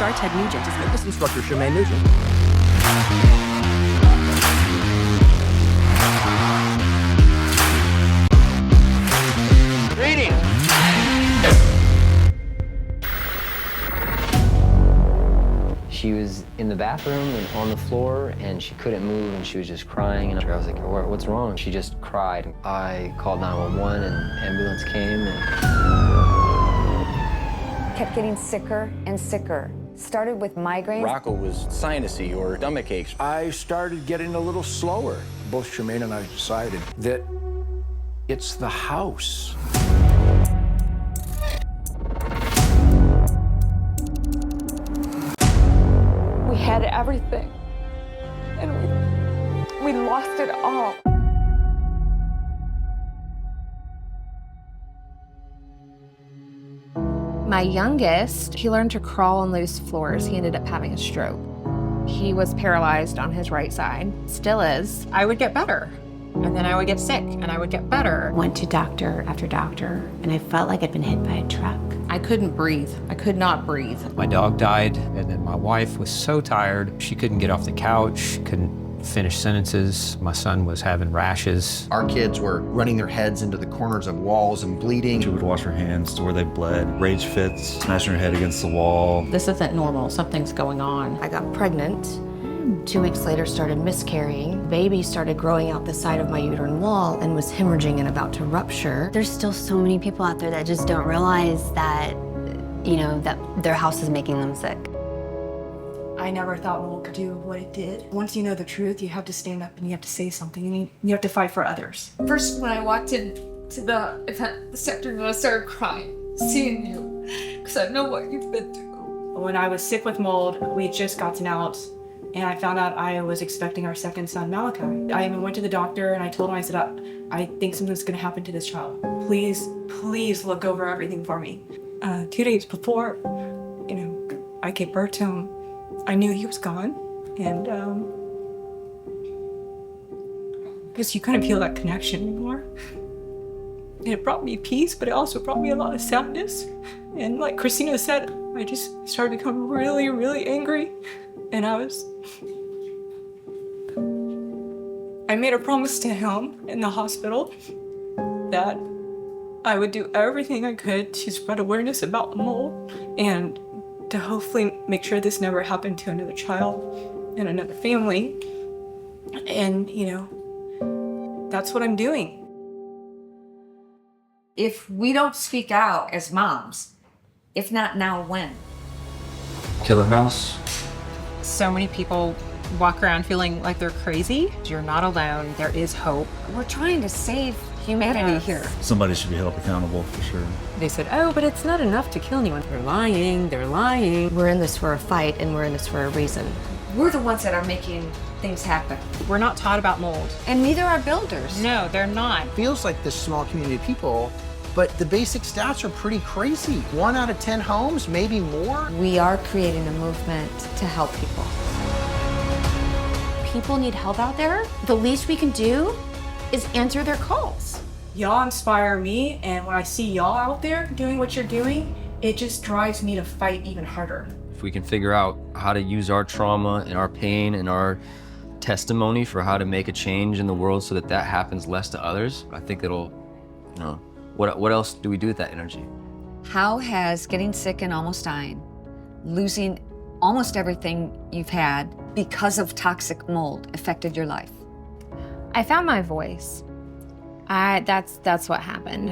star Ted Nugent is fitness instructor Shemane Nugent. Reading. She was in the bathroom and on the floor, and she couldn't move, and she was just crying. And I was like, what's wrong? She just cried. I called 911, and ambulance came. Kept getting sicker and sicker. Started with migraines. Rocco was sinusy or stomach aches. I started getting a little slower. Both Shemane and I decided that it's the house. We had everything, and we lost it all. My youngest, he learned to crawl on loose floors. He ended up having a stroke. He was paralyzed on his right side, still is. I would get better, and then I would get sick, and I would get better. Went to doctor after doctor, and I felt like I'd been hit by a truck. I couldn't breathe. I could not breathe. My dog died, and then my wife was so tired, she couldn't get off the couch, couldn't finish sentences. My son was having rashes. Our kids were running their heads into the corners of walls and bleeding. She would wash her hands to where they bled, rage fits, smashing her head against the wall. This isn't normal. Something's going on. I got pregnant. 2 weeks later, started miscarrying. Baby started growing out the side of my uterine wall and was hemorrhaging and about to rupture. There's still so many people out there that just don't realize that, that their house is making them sick. I never thought mold could do what it did. Once you know the truth, you have to stand up and you have to say something, and you have to fight for others. First, when I walked into the event this afternoon, I started crying, seeing you, because I know what you've been through. When I was sick with mold, we had just gotten out, and I found out I was expecting our second son, Malachi. I even went to the doctor, and I told him, I said, I think something's gonna happen to this child. Please, please look over everything for me. 2 days before, I gave birth to him, I knew he was gone, and because you couldn't feel that connection anymore. And it brought me peace, but it also brought me a lot of sadness. And like Christina said, I just started becoming really, really angry. And I made a promise to him in the hospital that I would do everything I could to spread awareness about the mold and to hopefully make sure this never happened to another child and another family. And, that's what I'm doing. If we don't speak out as moms, if not now, when? Killer House. So many people walk around feeling like they're crazy. You're not alone. There is hope. We're trying to save humanity here. Somebody should be held accountable for sure. They said, oh, but it's not enough to kill anyone. They're lying. We're in this for a fight, and we're in this for a reason. We're the ones that are making things happen. We're not taught about mold. And neither are builders. No, they're not. Feels like this small community of people, but the basic stats are pretty crazy. 1 out of 10 homes, maybe more. We are creating a movement to help people. People need help out there. The least we can do is answer their calls. Y'all inspire me, and when I see y'all out there doing what you're doing, it just drives me to fight even harder. If we can figure out how to use our trauma and our pain and our testimony for how to make a change in the world so that that happens less to others, I think it'll, what else do we do with that energy? How has getting sick and almost dying, losing almost everything you've had because of toxic mold affected your life? I found my voice. That's what happened.